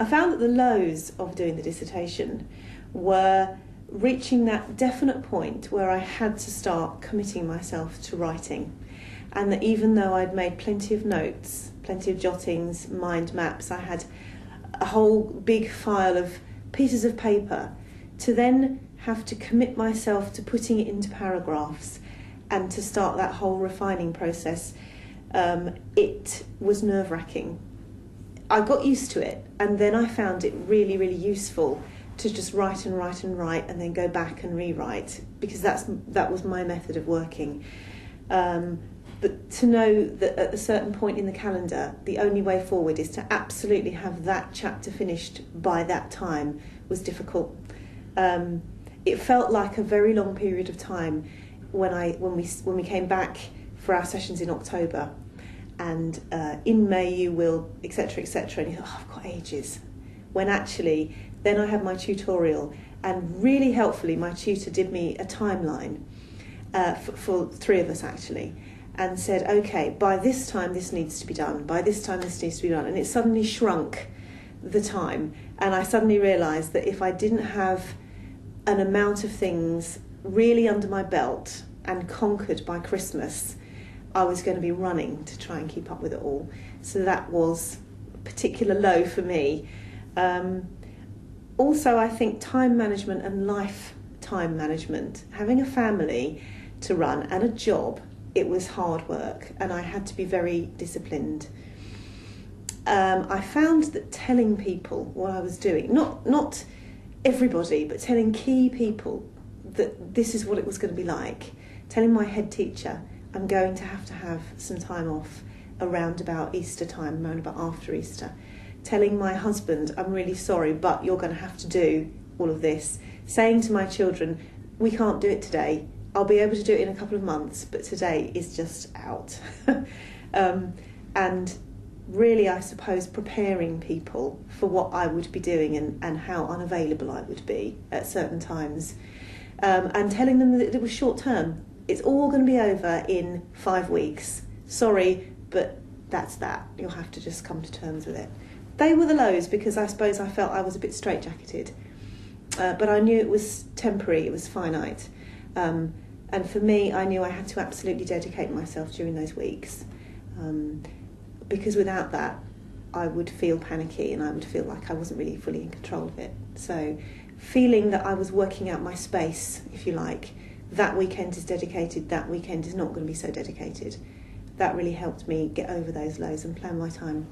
I found that the lows of doing the dissertation were reaching that definite point where I had to start committing myself to writing, and that even though I'd made plenty of notes, plenty of jottings, mind maps, I had a whole big file of pieces of paper, to then have to commit myself to putting it into paragraphs and to start that whole refining process, it was nerve-wracking. I got used to it, and then I found it really, really useful to just write and write and write and then go back and rewrite, because that was my method of working. But to know that at a certain point in the calendar, the only way forward is to absolutely have that chapter finished by that time was difficult. It felt like a very long period of time when we came back for our sessions in October, and in May you will, etc., etc., and you thought, oh, I've got ages. When actually, then I had my tutorial, and really helpfully my tutor did me a timeline for 3 of us actually, and said, okay, by this time this needs to be done, by this time this needs to be done, and it suddenly shrunk the time, and I suddenly realised that if I didn't have an amount of things really under my belt and conquered by Christmas, I was going to be running to try and keep up with it all. So that was a particular low for me. Also, I think time management and lifetime management, having a family to run and a job, it was hard work, and I had to be very disciplined. I found that telling people what I was doing, not everybody, but telling key people that this is what it was going to be like, telling my head teacher I'm going to have some time off around about Easter time, around about after Easter, telling my husband I'm really sorry but you're going to have to do all of this, saying to my children we can't do it today, I'll be able to do it in a couple of months, but today is just out. And really, I suppose, preparing people for what I would be doing and how unavailable I would be at certain times, and telling them that it was short term. It's all going to be over in 5 weeks. Sorry, but that's that. You'll have to just come to terms with it. They were the lows because I suppose I felt I was a bit straitjacketed, but I knew it was temporary, it was finite. And for me, I knew I had to absolutely dedicate myself during those weeks, because without that, I would feel panicky and I would feel like I wasn't really fully in control of it. So feeling that I was working out my space, if you like, that weekend is dedicated, that weekend is not going to be so dedicated, that really helped me get over those lows and plan my time.